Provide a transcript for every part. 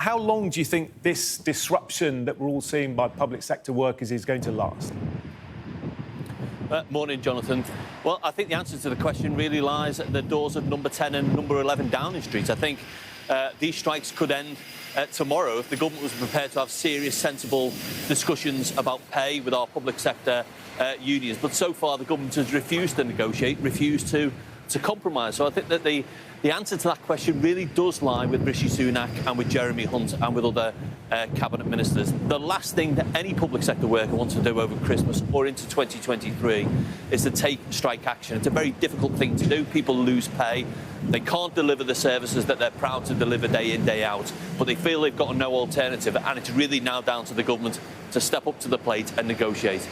How long do you think this disruption that we're all seeing by public sector workers is going to last? Morning, Jonathan. Well, I think the answer to the question really lies at the doors of number 10 and number 11 Downing Street. I think these strikes could end tomorrow if the government was prepared to have serious, sensible discussions about pay with our public sector unions. But so far, the government has refused to negotiate, refused to compromise. So I think that the answer to that question really does lie with Rishi Sunak and with Jeremy Hunt and with other cabinet ministers. The last thing that any public sector worker wants to do over Christmas or into 2023 is to take strike action. It's a very difficult thing to do. People lose pay. They can't deliver the services that they're proud to deliver day in, day out, but they feel they've got no alternative, and it's really now down to the government to step up to the plate and negotiate.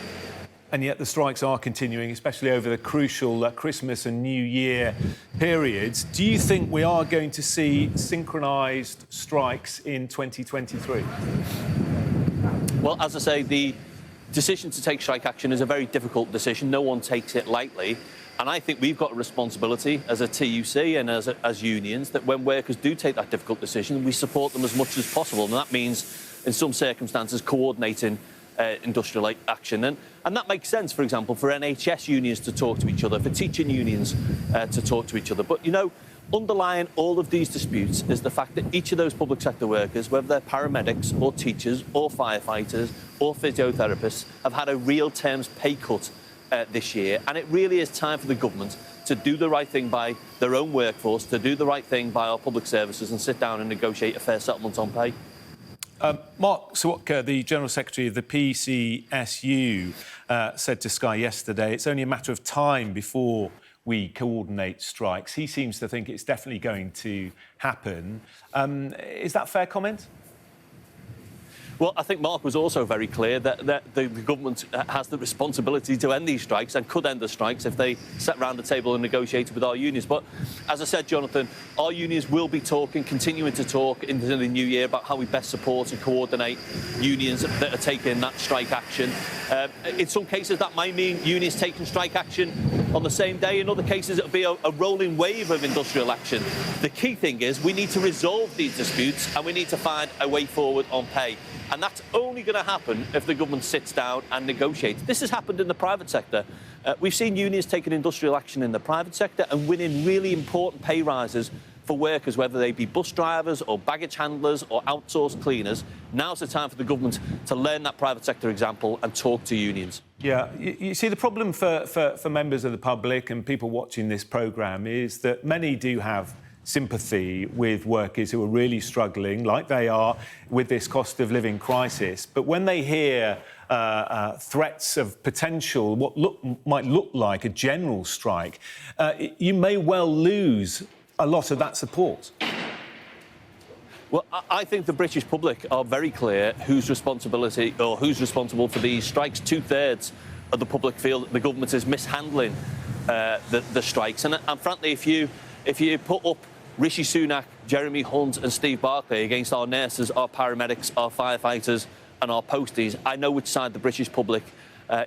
And yet the strikes are continuing, especially over the crucial Christmas and New Year periods. Do you think we are going to see synchronised strikes in 2023? Well, as I say, the decision to take strike action is a very difficult decision. No one takes it lightly. And I think we've got a responsibility as a TUC and as unions that when workers do take that difficult decision, we support them as much as possible. And that means, in some circumstances, coordinating industrial action. And that makes sense, for example, for NHS unions to talk to each other, for teaching unions to talk to each other. But, you know, underlying all of these disputes is the fact that each of those public sector workers, whether they're paramedics or teachers or firefighters or physiotherapists, have had a real terms pay cut this year. And it really is time for the government to do the right thing by their own workforce, to do the right thing by our public services and sit down and negotiate a fair settlement on pay. Mark Sawatka, the General Secretary of the PCSU, said to Sky yesterday, it's only a matter of time before we coordinate strikes. He seems to think it's definitely going to happen. Is that a fair comment? Well, I think Mark was also very clear that the government has the responsibility to end these strikes and could end the strikes if they sat round the table and negotiated with our unions. But as I said, Jonathan, our unions will be talking, continuing to talk into the new year about how we best support and coordinate unions that are taking that strike action. In some cases, that might mean unions taking strike action on the same day. In other cases, it'll be a rolling wave of industrial action. The key thing is we need to resolve these disputes and we need to find a way forward on pay. And that's only going to happen if the government sits down and negotiates. This has happened in the private sector. We've seen unions taking industrial action in the private sector and winning really important pay rises for workers, whether they be bus drivers or baggage handlers or outsourced cleaners. Now's the time for the government to learn that private sector example and talk to unions. Yeah, you see, the problem for members of the public and people watching this programme is that many do have sympathy with workers who are really struggling, like they are, with this cost of living crisis. But when they hear threats of potential, what might look like a general strike, you may well lose a lot of that support. Well, I think the British public are very clear whose responsibility or who's responsible for these strikes. 2/3 of the public feel that the government is mishandling the strikes. And frankly, if you put up Rishi Sunak, Jeremy Hunt and Steve Barclay against our nurses, our paramedics, our firefighters and our posties, I know which side the British public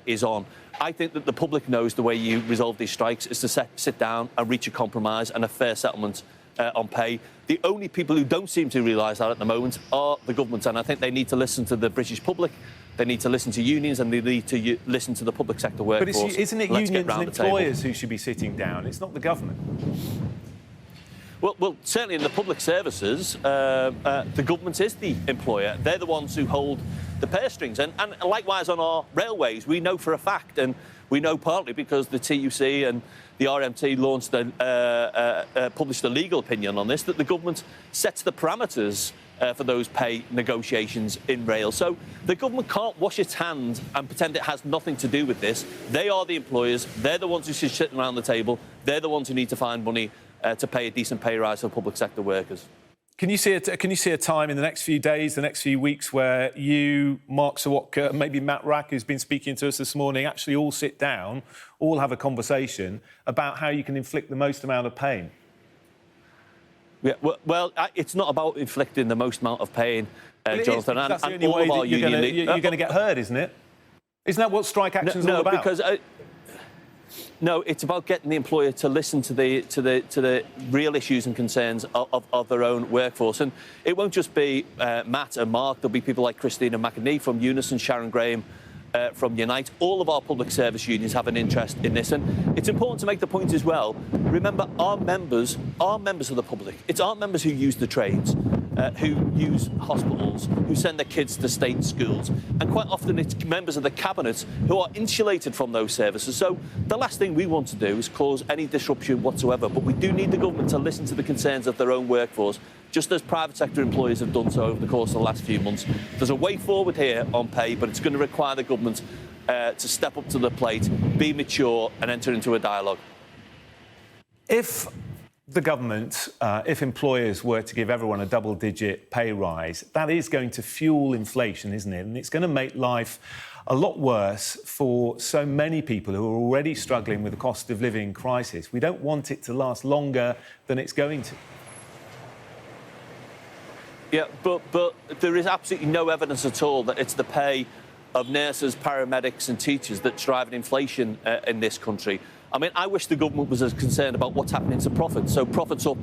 is on. I think that the public knows the way you resolve these strikes is to sit down and reach a compromise and a fair settlement on pay. The only people who don't seem to realise that at the moment are the government, and I think they need to listen to the British public, they need to listen to unions, and they need to listen to the public sector workforce. But isn't it unions and employers who should be sitting down? It's not the government. Well, certainly in the public services, the government is the employer. They're the ones who hold the purse strings. And likewise on our railways, we know for a fact, and we know partly because the TUC and the RMT published a legal opinion on this, that the government sets the parameters for those pay negotiations in rail. So the government can't wash its hands and pretend it has nothing to do with this. They are the employers. They're the ones who should sit around the table. They're the ones who need to find money to pay a decent pay rise for public sector workers. Can you see a time in the next few days, the next few weeks, where you, Mark Sawatka, maybe Matt Rack, who's been speaking to us this morning, actually all sit down, all have a conversation about how you can inflict the most amount of pain? Yeah, well, it's not about inflicting the most amount of pain, Jonathan. That's the only way that you're going to get heard, isn't it? Isn't that what strike action's all about? Because No, it's about getting the employer to listen to the real issues and concerns of their own workforce. And it won't just be Matt and Mark. There'll be people like Christina McAnee from Unison, Sharon Graham from Unite. All of our public service unions have an interest in this. And it's important to make the point as well. Remember, our members are members of the public. It's our members who use the trades, who use hospitals, who send their kids to state schools. And quite often it's members of the cabinet who are insulated from those services. So the last thing we want to do is cause any disruption whatsoever. But we do need the government to listen to the concerns of their own workforce, just as private sector employers have done so over the course of the last few months. There's a way forward here on pay, but it's going to require the government to step up to the plate, be mature and enter into a dialogue. If the government, if employers were to give everyone a double-digit pay rise, that is going to fuel inflation, isn't it? And it's going to make life a lot worse for so many people who are already struggling with the cost of living crisis. We don't want it to last longer than it's going to. Yeah, but there is absolutely no evidence at all that it's the pay of nurses, paramedics and teachers that's driving inflation in this country. I mean, I wish the government was as concerned about what's happening to profits. So profits up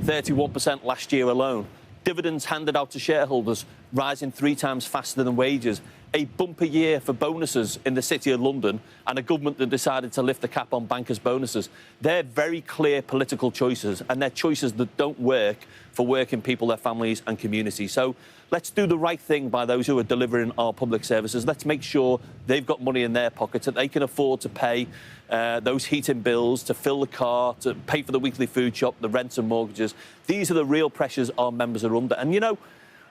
31% last year alone. Dividends handed out to shareholders rising 3 times faster than wages. A bumper year for bonuses in the City of London and a government that decided to lift the cap on bankers' bonuses. They're very clear political choices, and they're choices that don't work for working people, their families and communities. So let's do the right thing by those who are delivering our public services. Let's make sure they've got money in their pockets, that they can afford to pay those heating bills, to fill the car, to pay for the weekly food shop, the rents and mortgages. These are the real pressures our members are under. And, you know,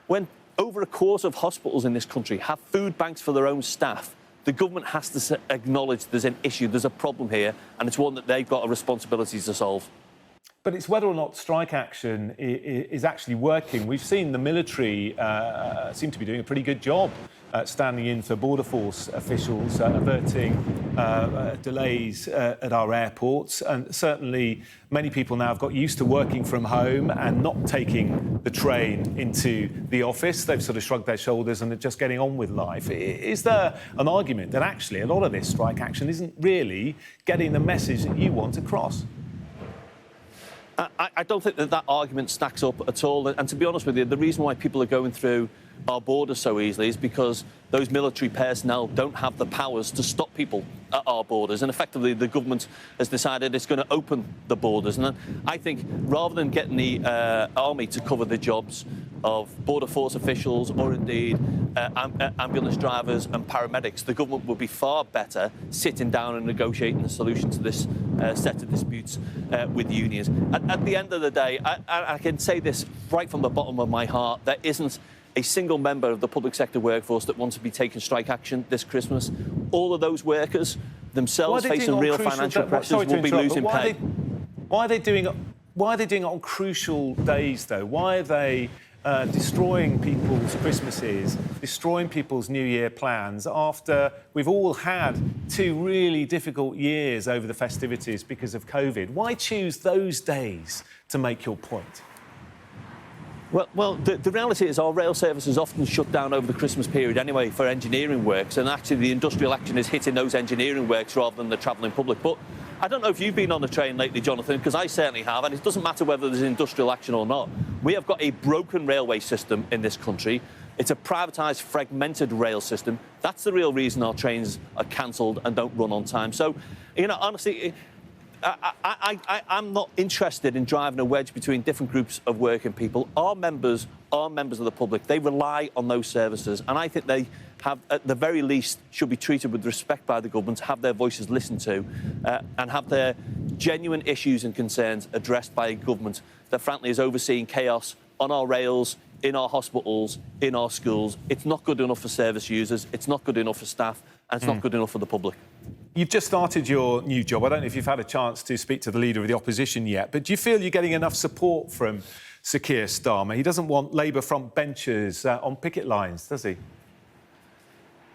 when over a quarter of hospitals in this country have food banks for their own staff, the government has to acknowledge there's an issue, there's a problem here, and it's one that they've got a responsibility to solve. But it's whether or not strike action is actually working. We've seen the military seem to be doing a pretty good job standing in for Border Force officials, averting delays at our airports. And certainly many people now have got used to working from home and not taking the train into the office. They've sort of shrugged their shoulders and are just getting on with life. Is there an argument that actually a lot of this strike action isn't really getting the message that you want across? I don't think that argument stacks up at all. And to be honest with you, the reason why people are going through our borders so easily is because those military personnel don't have the powers to stop people at our borders. And effectively, the government has decided it's going to open the borders. And I think rather than getting the army to cover the jobs of Border Force officials or indeed ambulance drivers and paramedics, the government would be far better sitting down and negotiating a solution to this set of disputes with unions. At the end of the day, I can say this right from the bottom of my heart, there isn't a single member of the public sector workforce that wants to be taking strike action this Christmas. All of those workers themselves facing real financial pressures will be losing pay. Why are they doing it on crucial days, though? Why are they destroying people's Christmases, destroying people's New Year plans after we've all had 2 really difficult years over the festivities because of COVID? Why choose those days to make your point? Well, the reality is our rail service is often shut down over the Christmas period anyway for engineering works, and actually the industrial action is hitting those engineering works rather than the travelling public. But I don't know if you've been on the train lately, Jonathan, because I certainly have, and it doesn't matter whether there's industrial action or not. We have got a broken railway system in this country. It's a privatised, fragmented rail system. That's the real reason our trains are cancelled and don't run on time. So, you know, honestly, I'm not interested in driving a wedge between different groups of working people. Our members are members of the public. They rely on those services, and I think they have, at the very least, should be treated with respect by the government, have their voices listened to, and have their genuine issues and concerns addressed by a government that, frankly, is overseeing chaos on our rails, in our hospitals, in our schools. It's not good enough for service users, it's not good enough for staff, and it's not good enough for the public. You've just started your new job. I don't know if you've had a chance to speak to the Leader of the Opposition yet, but do you feel you're getting enough support from Sir Keir Starmer? He doesn't want Labour front benchers on picket lines, does he?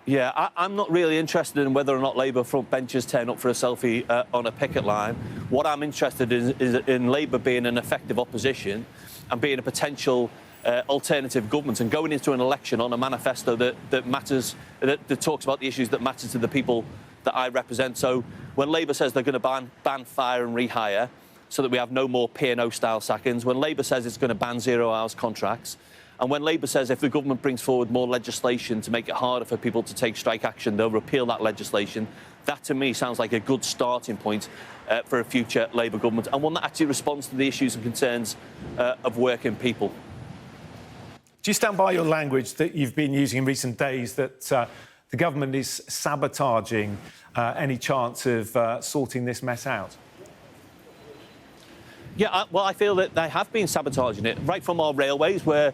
Yeah, I'm not really interested in whether or not Labour front benchers turn up for a selfie on a picket line. What I'm interested in is in Labour being an effective opposition and being a potential alternative government and going into an election on a manifesto that matters, that talks about the issues that matter to the people that I represent. So when Labour says they're going to ban fire and rehire so that we have no more P&O style sackings, when Labour says it's going to ban 0 hours contracts, and when Labour says if the government brings forward more legislation to make it harder for people to take strike action, they'll repeal that legislation. That, to me, sounds like a good starting point for a future Labour government, and one that actually responds to the issues and concerns of working people. Do you stand by your language that you've been using in recent days that the government is sabotaging any chance of sorting this mess out? Yeah, well, I feel that they have been sabotaging it, right from our railways, where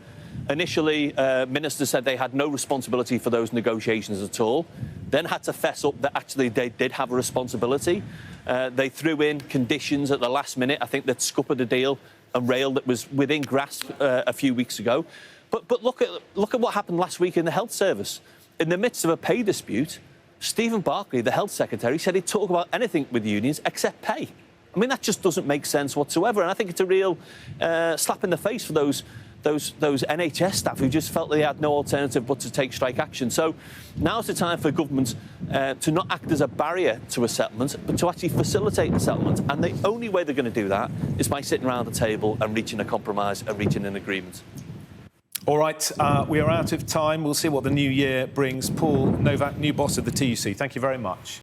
initially ministers said they had no responsibility for those negotiations at all, then had to fess up that actually they did have a responsibility. They threw in conditions at the last minute, I think, that scuppered a deal, a rail that was within grasp a few weeks ago. But look at what happened last week in the health service. In the midst of a pay dispute, Stephen Barclay, the health secretary, said he'd talk about anything with unions except pay. I mean, that just doesn't make sense whatsoever. And I think it's a real slap in the face for those NHS staff who just felt they had no alternative but to take strike action. So now's the time for government to not act as a barrier to a settlement, but to actually facilitate the settlement. And the only way they're going to do that is by sitting around the table and reaching a compromise and reaching an agreement. All right, we are out of time. We'll see what the new year brings. Paul Novak, new boss of the TUC, thank you very much.